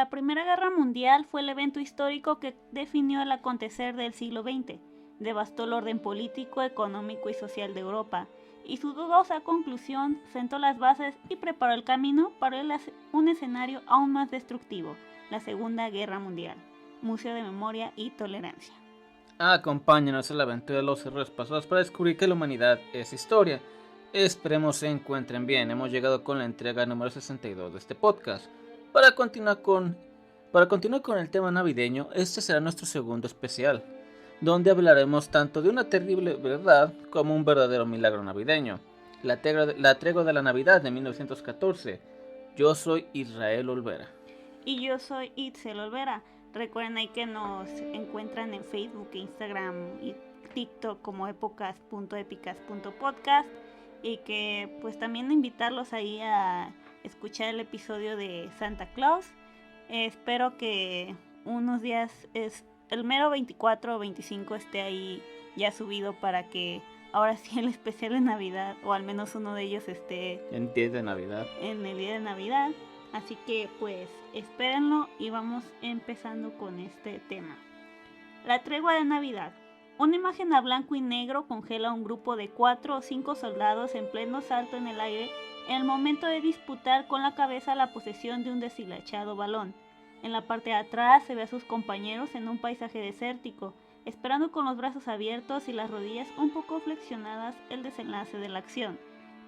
la Primera Guerra Mundial fue el evento histórico que definió el acontecer del siglo XX, devastó el orden político, económico y social de Europa, y su dudosa conclusión sentó las bases y preparó el camino para un escenario aún más destructivo, la Segunda Guerra Mundial. Museo de Memoria y Tolerancia. Acompáñanos en la aventura de los errores pasados para descubrir que la humanidad es historia. Esperemos se encuentren bien. Hemos llegado con la entrega número 62 de este podcast. Para continuar con el tema navideño, este será nuestro segundo especial, donde hablaremos tanto de una terrible verdad como un verdadero milagro navideño. La tregua de la Navidad de 1914. Yo soy Israel Olvera. Y yo soy Itzel Olvera. Recuerden ahí que nos encuentran en Facebook, Instagram y TikTok como épocas.épicas.podcast y que pues también invitarlos ahí a escuchar el episodio de Santa Claus. Espero que unos días, el mero 24 o 25 esté ahí ya subido para que ahora sí el especial de Navidad, o al menos uno de ellos esté en el día de Navidad. Así que pues espérenlo y vamos empezando con este tema. La tregua de Navidad. Una imagen a blanco y negro congela a un grupo de 4 o 5 soldados en pleno salto en el aire en el momento de disputar con la cabeza la posesión de un deshilachado balón. En la parte de atrás se ve a sus compañeros en un paisaje desértico, esperando con los brazos abiertos y las rodillas un poco flexionadas el desenlace de la acción.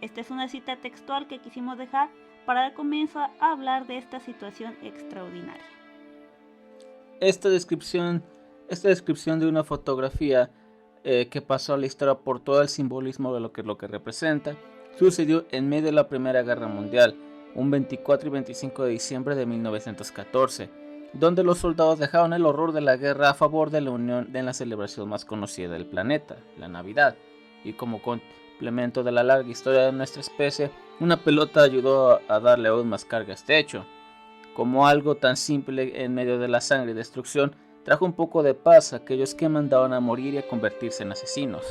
Esta es una cita textual que quisimos dejar para dar comienzo a hablar de esta situación extraordinaria. Esta descripción de una fotografía que pasó a la historia por todo el simbolismo de lo que representa, sucedió en medio de la Primera Guerra Mundial, un 24 y 25 de diciembre de 1914, donde los soldados dejaron el horror de la guerra a favor de la unión en la celebración más conocida del planeta, la Navidad, y como complemento de la larga historia de nuestra especie, una pelota ayudó a darle aún más carga a este hecho. Como algo tan simple en medio de la sangre y destrucción, trajo un poco de paz a aquellos que mandaban a morir y a convertirse en asesinos.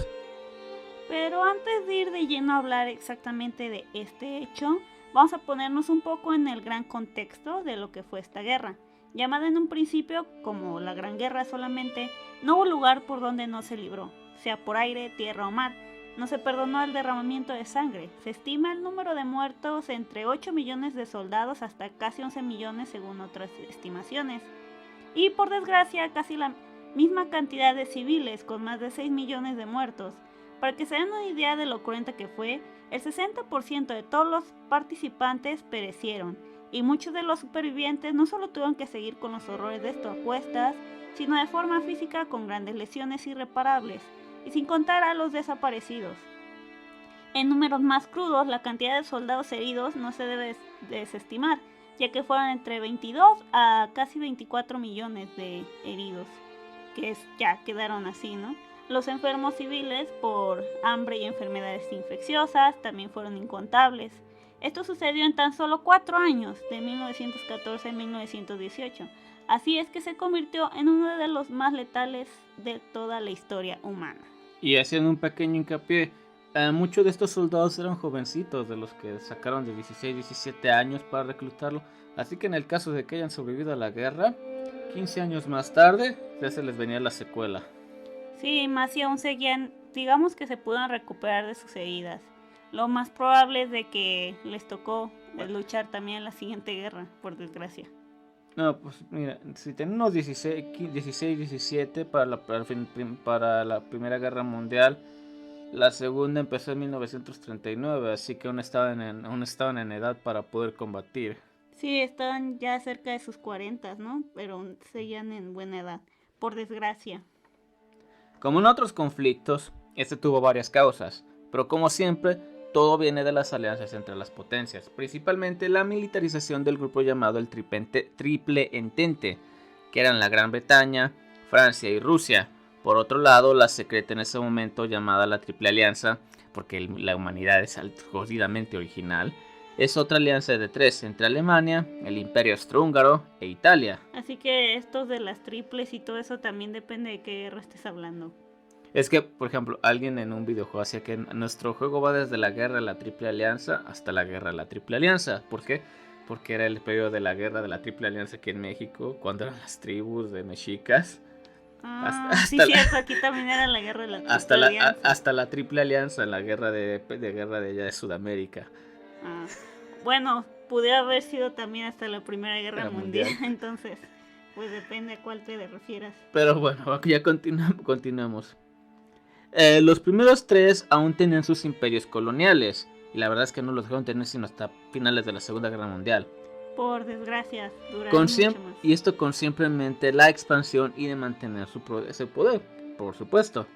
Pero antes de ir de lleno a hablar exactamente de este hecho, vamos a ponernos un poco en el gran contexto de lo que fue esta guerra. Llamada en un principio como la Gran Guerra solamente, no hubo lugar por donde no se libró, sea por aire, tierra o mar. No se perdonó el derramamiento de sangre. Se estima el número de muertos entre 8 millones de soldados hasta casi 11 millones según otras estimaciones. Y por desgracia casi la misma cantidad de civiles con más de 6 millones de muertos. Para que se den una idea de lo cruenta que fue, el 60% de todos los participantes perecieron. Y muchos de los supervivientes no solo tuvieron que seguir con los horrores de estas apuestas, sino de forma física con grandes lesiones irreparables. Y sin contar a los desaparecidos. En números más crudos, la cantidad de soldados heridos no se debe desestimar, ya que fueron entre 22 a casi 24 millones de heridos, que ya quedaron así, ¿no? Los enfermos civiles por hambre y enfermedades infecciosas también fueron incontables. Esto sucedió en tan solo 4 años, de 1914 a 1918. Así es que se convirtió en uno de los más letales de toda la historia humana. Y haciendo un pequeño hincapié, muchos de estos soldados eran jovencitos, de los que sacaron de 16, 17 años para reclutarlo. Así que en el caso de que hayan sobrevivido a la guerra, 15 años más tarde, ya se les venía la secuela. Sí, más y aún seguían, digamos que se pudieron recuperar de sus heridas. Lo más probable es de que les tocó luchar también en la siguiente guerra, por desgracia. No, pues mira, si tienen unos 16, 17 para la Primera Guerra Mundial, la segunda empezó en 1939, así que aún estaban en edad para poder combatir. Sí, estaban ya cerca de sus 40, ¿no? Pero seguían en buena edad, por desgracia. Como en otros conflictos, este tuvo varias causas, pero como siempre, todo viene de las alianzas entre las potencias, principalmente la militarización del grupo llamado el Triple Entente, que eran la Gran Bretaña, Francia y Rusia. Por otro lado, la secreta en ese momento llamada la Triple Alianza, porque la humanidad es jodidamente original, es otra alianza de 3 entre Alemania, el Imperio Austrohúngaro e Italia. Así que estos de las triples y todo eso también depende de qué guerra estés hablando. Es que, por ejemplo, alguien en un videojuego hacía que nuestro juego va desde la guerra de la Triple Alianza hasta la guerra de la Triple Alianza. ¿Por qué? porque era el periodo de la guerra de la Triple Alianza aquí en México, cuando eran las tribus de mexicas. Sí, cierto, aquí también era la guerra de la Triple Alianza. Hasta la Triple Alianza, la guerra de allá de Sudamérica. Bueno, pudiera haber sido también hasta la Primera Guerra Mundial. Entonces, pues depende a cuál te refieras. Pero bueno, ya continuamos. Los primeros tres aún tenían sus imperios coloniales, y la verdad es que no los dejaron tener sino hasta finales de la Segunda Guerra Mundial. Por desgracia, duraron mucho más. Y esto con simplemente la expansión y de mantener ese poder, por supuesto.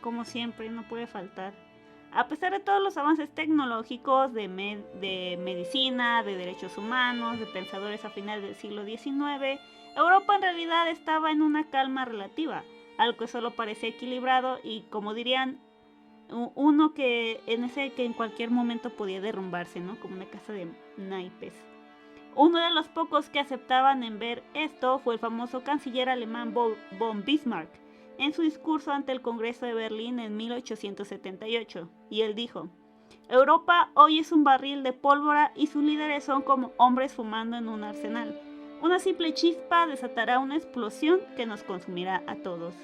Como siempre, no puede faltar. A pesar de todos los avances tecnológicos de medicina, de derechos humanos, de pensadores a finales del siglo XIX, Europa en realidad estaba en una calma relativa, algo que solo parecía equilibrado y, como dirían, uno que en cualquier momento podía derrumbarse, ¿no? Como una casa de naipes. Uno de los pocos que aceptaban en ver esto fue el famoso canciller alemán von Bismarck, en su discurso ante el Congreso de Berlín en 1878, y él dijo: Europa hoy es un barril de pólvora y sus líderes son como hombres fumando en un arsenal. Una simple chispa desatará una explosión que nos consumirá a todos.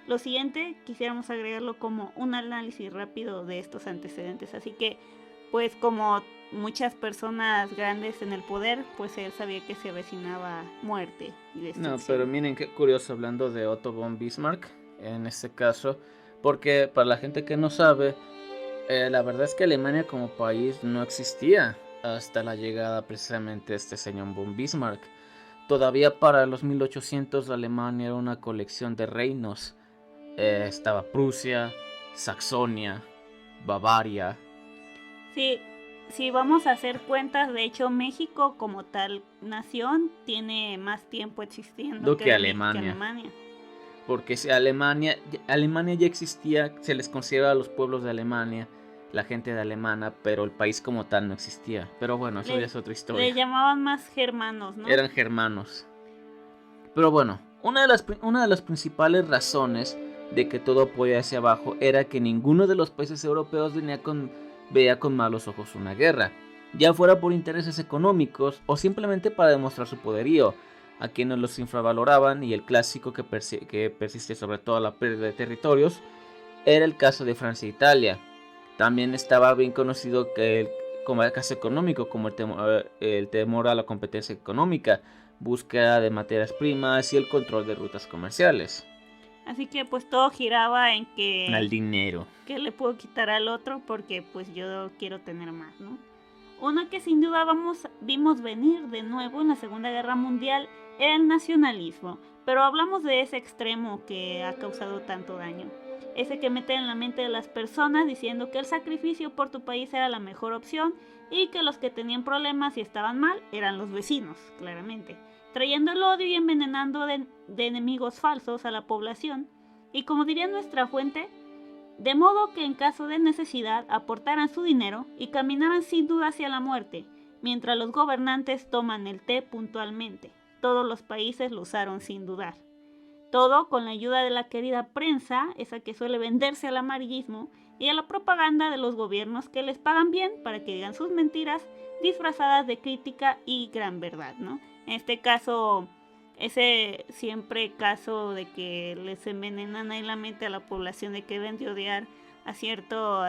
Lo siguiente quisiéramos agregarlo como un análisis rápido de estos antecedentes, así que pues como muchas personas grandes en el poder, pues él sabía que se avecinaba muerte y destrucción. No, pero miren qué curioso, hablando de Otto von Bismarck, en este caso, porque para la gente que no sabe, la verdad es que Alemania como país no existía hasta la llegada precisamente de este señor von Bismarck. Todavía para los 1800 Alemania era una colección de reinos. Estaba Prusia, Saxonia, Bavaria. Sí, si vamos a hacer cuentas, de hecho México como tal nación tiene más tiempo existiendo que Alemania. Porque si Alemania ya existía, se les considera a los pueblos de Alemania, la gente de alemana, pero el país como tal no existía. Pero bueno, eso ya es otra historia. Le llamaban más germanos, ¿no? Eran germanos. Pero bueno, una de las principales razones de que todo podía hacia abajo era que ninguno de los países europeos veía con malos ojos una guerra, ya fuera por intereses económicos o simplemente para demostrar su poderío, a quienes los infravaloraban, y el clásico que persiste sobre todo la pérdida de territorios era el caso de Francia e Italia. También estaba bien conocido como el caso económico, como el temor a la competencia económica, búsqueda de materias primas y el control de rutas comerciales. Así que pues todo giraba en que... al dinero. Que le puedo quitar al otro porque pues yo quiero tener más, ¿no? Uno que sin duda vimos venir de nuevo en la Segunda Guerra Mundial era el nacionalismo. Pero hablamos de ese extremo que ha causado tanto daño. Ese que mete en la mente de las personas diciendo que el sacrificio por tu país era la mejor opción y que los que tenían problemas y estaban mal eran los vecinos, claramente, trayendo el odio y envenenando de enemigos falsos a la población, y como diría nuestra fuente, de modo que en caso de necesidad aportaran su dinero y caminaran sin duda hacia la muerte, mientras los gobernantes toman el té puntualmente. Todos los países lo usaron sin dudar. Todo con la ayuda de la querida prensa, esa que suele venderse al amarillismo y a la propaganda de los gobiernos que les pagan bien para que digan sus mentiras disfrazadas de crítica y gran verdad, ¿no? En este caso, ese siempre caso de que les envenenan ahí la mente a la población de que deben de odiar a cierto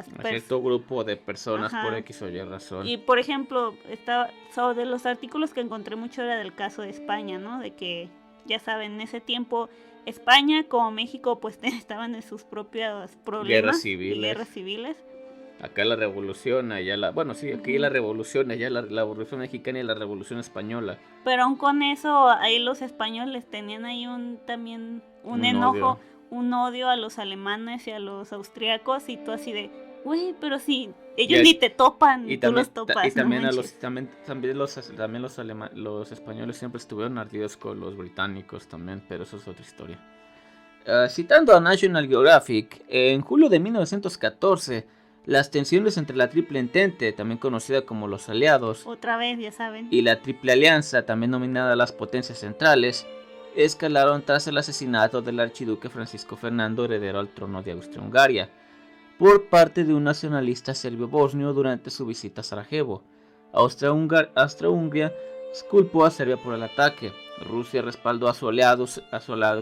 grupo de personas. Ajá. Por X o Y razón. Y por ejemplo, de los artículos que encontré mucho era del caso de España, ¿no? De que, ya saben, en ese tiempo España como México pues estaban en sus propios problemas. Guerras civiles. Acá la revolución, allá aquí la revolución, allá la revolución mexicana y la revolución española. Pero aún con eso, ahí los españoles tenían ahí un enojo, un odio a los alemanes y a los austriacos, y tú así de, güey, pero si ellos ni te topan, y tú los topas. Y también los españoles siempre estuvieron ardidos con los británicos también, pero eso es otra historia. Citando a National Geographic, en julio de 1914, las tensiones entre la Triple Entente, también conocida como los Aliados, otra vez, ya saben, y la Triple Alianza, también nominada las Potencias Centrales, escalaron tras el asesinato del archiduque Francisco Fernando, heredero al trono de Austria-Hungaria, por parte de un nacionalista serbio-bosnio durante su visita a Sarajevo. Austria-Hungría culpó a Serbia por el ataque. Rusia respaldó a su aliado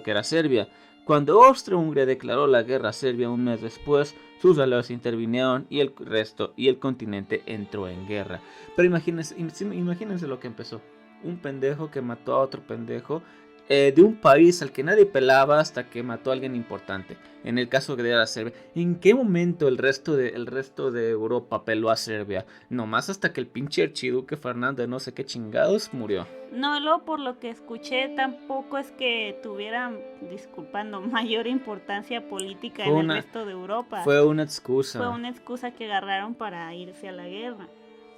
que era Serbia. Cuando Austria-Hungría declaró la guerra a Serbia un mes después, sus aliados intervinieron y el continente entró en guerra. Pero imagínense lo que empezó. Un pendejo que mató a otro pendejo de un país al que nadie pelaba hasta que mató a alguien importante. En el caso de la Serbia, ¿en qué momento el resto de Europa peló a Serbia? Nomás hasta que el pinche archiduque Fernando de no sé qué chingados murió. No, luego por lo que escuché tampoco es que tuvieran, disculpando, mayor importancia política en el resto de Europa. Fue una excusa. Fue una excusa que agarraron para irse a la guerra.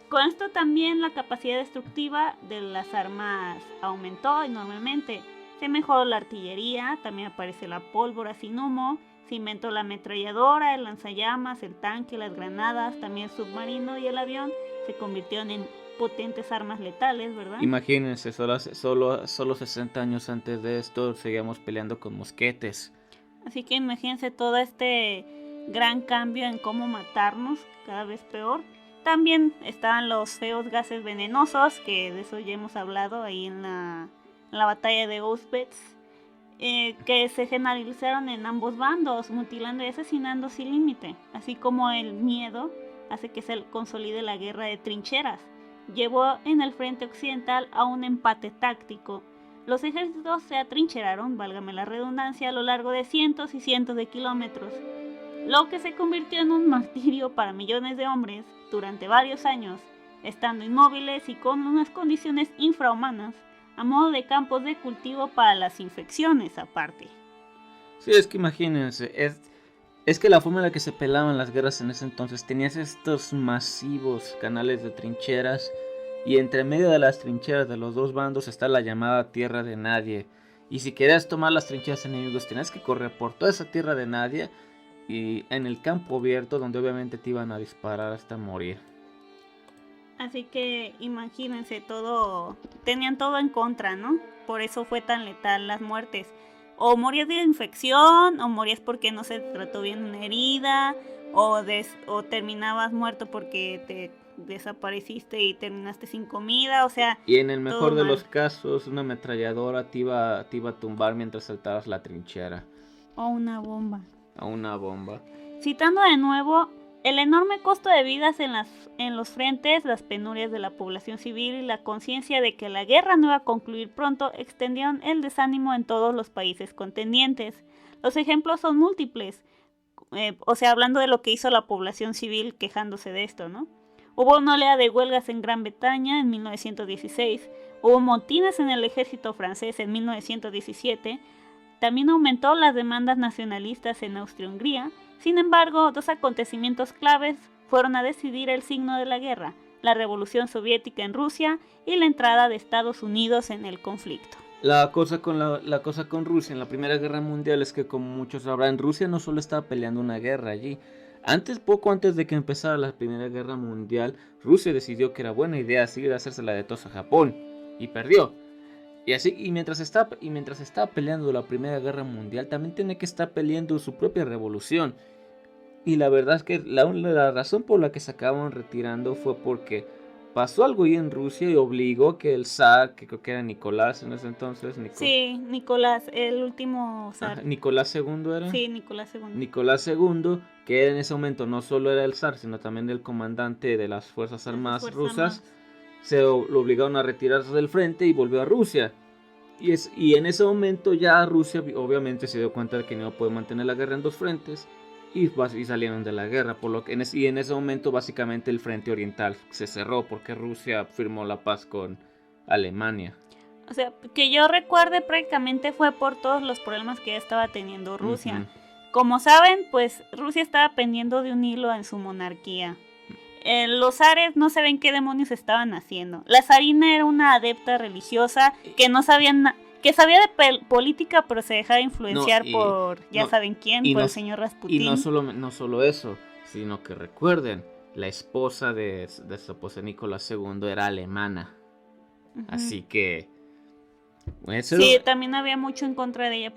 Con esto también la capacidad destructiva de las armas aumentó enormemente. Se mejoró la artillería, también aparece la pólvora sin humo, se inventó la ametralladora, el lanzallamas, el tanque, las granadas, también el submarino y el avión se convirtieron en potentes armas letales, ¿verdad? Imagínense, solo 60 años antes de esto seguíamos peleando con mosquetes. Así que imagínense todo este gran cambio en cómo matarnos, cada vez peor. También estaban los feos gases venenosos, que de eso ya hemos hablado ahí en la batalla de Auschwitz, que se generalizaron en ambos bandos, mutilando y asesinando sin límite, así como el miedo hace que se consolide la guerra de trincheras. Llevó en el frente occidental a un empate táctico. Los ejércitos se atrincheraron, válgame la redundancia, a lo largo de cientos y cientos de kilómetros, lo que se convirtió en un martirio para millones de hombres durante varios años, estando inmóviles y con unas condiciones infrahumanas, a modo de campos de cultivo para las infecciones aparte. Sí, es que imagínense, es que la forma en la que se pelaban las guerras en ese entonces, tenías estos masivos canales de trincheras, y entre medio de las trincheras de los dos bandos está la llamada tierra de nadie, y si querías tomar las trincheras enemigos tenías que correr por toda esa tierra de nadie, y en el campo abierto donde obviamente te iban a disparar hasta morir. Así que imagínense, tenían todo en contra, ¿no? Por eso fue tan letal las muertes. O morías de infección, o morías porque no se trató bien una herida, o terminabas muerto porque te desapareciste y terminaste sin comida, o sea... Y en el mejor de los casos, una ametralladora te iba a tumbar mientras saltabas la trinchera. O una bomba. Citando de nuevo... El enorme costo de vidas en los frentes, las penurias de la población civil y la conciencia de que la guerra no iba a concluir pronto extendieron el desánimo en todos los países contendientes. Los ejemplos son múltiples, hablando de lo que hizo la población civil quejándose de esto, ¿no? Hubo una oleada de huelgas en Gran Bretaña en 1916, hubo motines en el ejército francés en 1917, también aumentó las demandas nacionalistas en Austria-Hungría. Sin embargo, dos acontecimientos claves fueron a decidir el signo de la guerra: la revolución soviética en Rusia y la entrada de Estados Unidos en el conflicto. La cosa con Rusia en la Primera Guerra Mundial es que, como muchos sabrán, Rusia no solo estaba peleando una guerra allí. Poco antes de que empezara la Primera Guerra Mundial, Rusia decidió que era buena idea seguir hacérsela de tos a Japón y perdió. Y mientras estaba peleando la Primera Guerra Mundial, también tenía que estar peleando su propia revolución. Y la verdad es que la razón por la que se acabaron retirando fue porque pasó algo ahí en Rusia y obligó que el zar, que creo que era Nicolás en ese entonces. Sí, Nicolás, el último zar. ¿Nicolás II era? Sí, Nicolás II. Nicolás II, que en ese momento no solo era el zar, sino también el comandante de las Fuerzas Armadas rusas. Lo obligaron a retirarse del frente y volvió a Rusia. Y en ese momento ya Rusia obviamente se dio cuenta de que no puede mantener la guerra en dos frentes y salieron de la guerra. Y en ese momento básicamente el frente oriental se cerró porque Rusia firmó la paz con Alemania. O sea, que yo recuerde, prácticamente fue por todos los problemas que ya estaba teniendo Rusia. Uh-huh. Como saben, pues Rusia estaba pendiendo de un hilo en su monarquía. Los zares no saben qué demonios estaban haciendo. La zarina era una adepta religiosa que no sabía que sabía de política, pero se dejaba influenciar por saben quién, por el señor Rasputín. Y no solo eso, sino que recuerden, la esposa de Nicolás II era alemana. Uh-huh. Así que... Sí, también había mucho en contra de ella.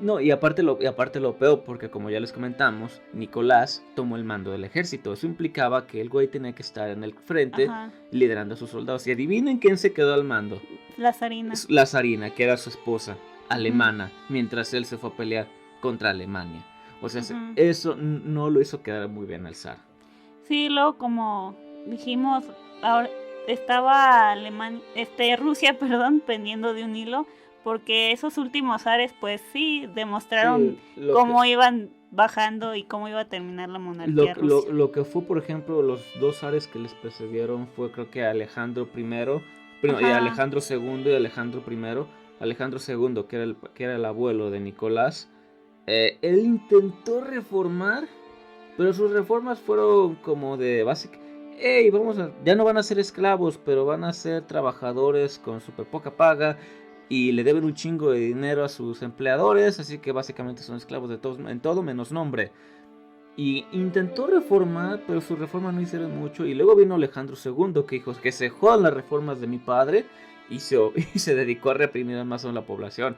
No, y aparte lo peor, porque como ya les comentamos, Nicolás tomó el mando del ejército. Eso implicaba que el güey tenía que estar en el frente, Ajá. liderando a sus soldados. Y adivinen quién se quedó al mando. La zarina. La zarina, que era su esposa, alemana, mientras él se fue a pelear contra Alemania. O sea, eso no lo hizo quedar muy bien al zar. Sí, luego como dijimos, ahora estaba Rusia, pendiendo de un hilo, porque esos últimos zares pues sí demostraron cómo iban bajando y cómo iba a terminar la monarquía rusa. Lo que fue, por ejemplo, los dos zares que les precedieron fue, creo que Alejandro I, y Alejandro II y Alejandro I. Alejandro II, que era el abuelo de Nicolás, él intentó reformar, pero sus reformas fueron como de básica. Ya no van a ser esclavos, pero van a ser trabajadores con súper poca paga y le deben un chingo de dinero a sus empleadores, así que básicamente son esclavos de todos, en todo menos nombre. Y intentó reformar, pero sus reformas no hicieron mucho. Y luego vino Alejandro II, que dijo que se jodan las reformas de mi padre y se dedicó a reprimir más a la población.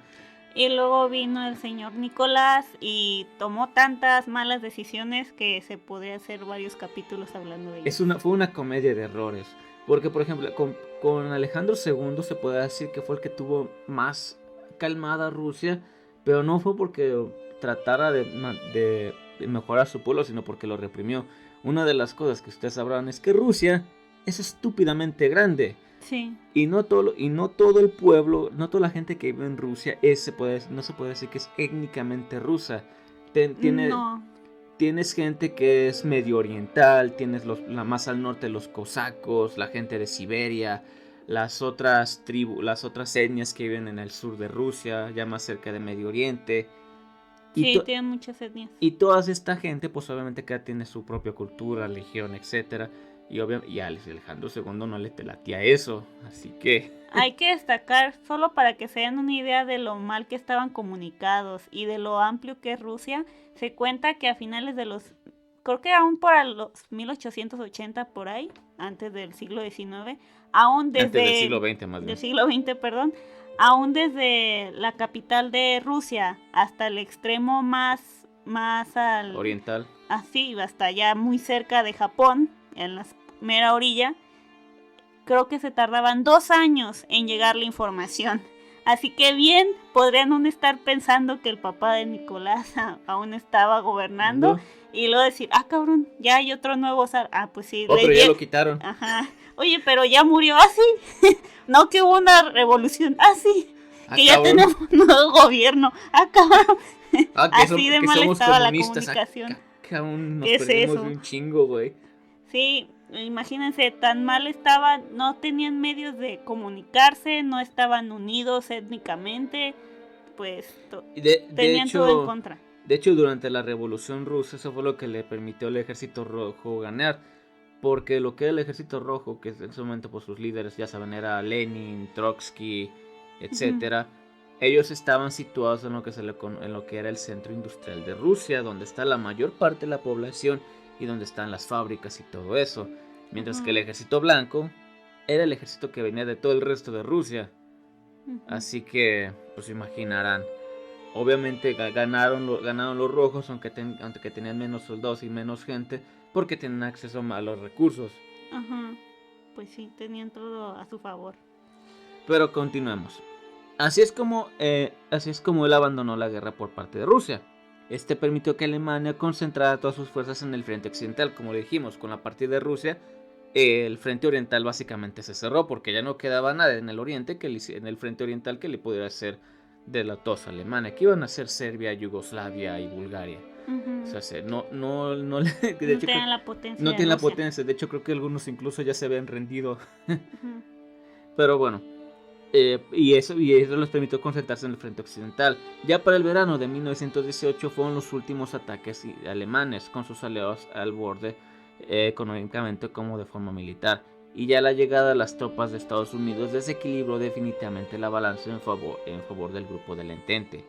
Y luego vino el señor Nicolás y tomó tantas malas decisiones que se podría hacer varios capítulos hablando de ello. Fue una comedia de errores. Porque, por ejemplo, con Alejandro II se puede decir que fue el que tuvo más calmada Rusia, pero no fue porque tratara de mejorar su pueblo, sino porque lo reprimió. Una de las cosas que ustedes sabrán es que Rusia es estúpidamente grande. Sí. Y no todo el pueblo, no toda la gente que vive en Rusia no se puede decir que es étnicamente rusa. No. Tienes gente que es medio oriental, tienes más al norte los cosacos, la gente de Siberia, las otras etnias que viven en el sur de Rusia, ya más cerca de Medio Oriente. Sí, tienen muchas etnias. Y toda esta gente, pues obviamente que tiene su propia cultura, religión, etcétera. Y obviamente, a Alejandro II no le latía eso, así que... Hay que destacar, solo para que se den una idea de lo mal que estaban comunicados y de lo amplio que es Rusia, se cuenta que a finales de creo que aún para los 1880 por ahí, antes del siglo XIX, aún desde... Antes del siglo XX más bien. Del siglo XX, perdón, aún desde la capital de Rusia hasta el extremo más al... oriental. Así, hasta allá muy cerca de Japón, en la mera orilla, creo que se tardaban 2 años en llegar la información. Así que bien, podrían aún estar pensando que el papá de Nicolás aún estaba gobernando. ¿No? Y luego decir, cabrón, ya hay otro nuevo zar. Pues sí. Pero ya lo quitaron. Ajá. Oye, pero ya murió así. No, que hubo una revolución así. Que ya tenemos un nuevo gobierno. Cabrón. Así de mal estaba la comunicación. Que aún nos perdimos de un chingo, güey. Sí, imagínense, tan mal estaban, no tenían medios de comunicarse, no estaban unidos étnicamente, pues tenían todo en contra. De hecho, durante la Revolución Rusa, eso fue lo que le permitió al Ejército Rojo ganar, porque lo que era el Ejército Rojo, que en ese momento pues sus líderes, ya saben, era Lenin, Trotsky, etcétera, ellos estaban situados en lo que era el centro industrial de Rusia, donde está la mayor parte de la población y donde están las fábricas y todo eso. Mientras que el ejército blanco era el ejército que venía de todo el resto de Rusia. Así que, pues imaginarán. Obviamente ganaron los rojos, aunque tenían menos soldados y menos gente, porque tenían acceso a los recursos. Pues sí, tenían todo a su favor. Pero continuemos. Así es como él abandonó la guerra por parte de Rusia. Este permitió que Alemania concentrara todas sus fuerzas en el frente occidental. Como le dijimos, con la partida de Rusia, el frente oriental básicamente se cerró, porque ya no quedaba nada en el oriente, en el frente oriental, que le pudiera hacer de la tos Alemania, que iban a ser Serbia, Yugoslavia y Bulgaria. O sea, no tienen la potencia. No tienen la potencia. De hecho, creo que algunos incluso ya se habían rendido. Pero bueno. Y eso les permitió concentrarse en el frente occidental. Ya para el verano de 1918 fueron los últimos ataques alemanes con sus aliados al borde, económicamente como de forma militar. Y ya la llegada de las tropas de Estados Unidos desequilibró definitivamente la balanza en favor del grupo del Entente.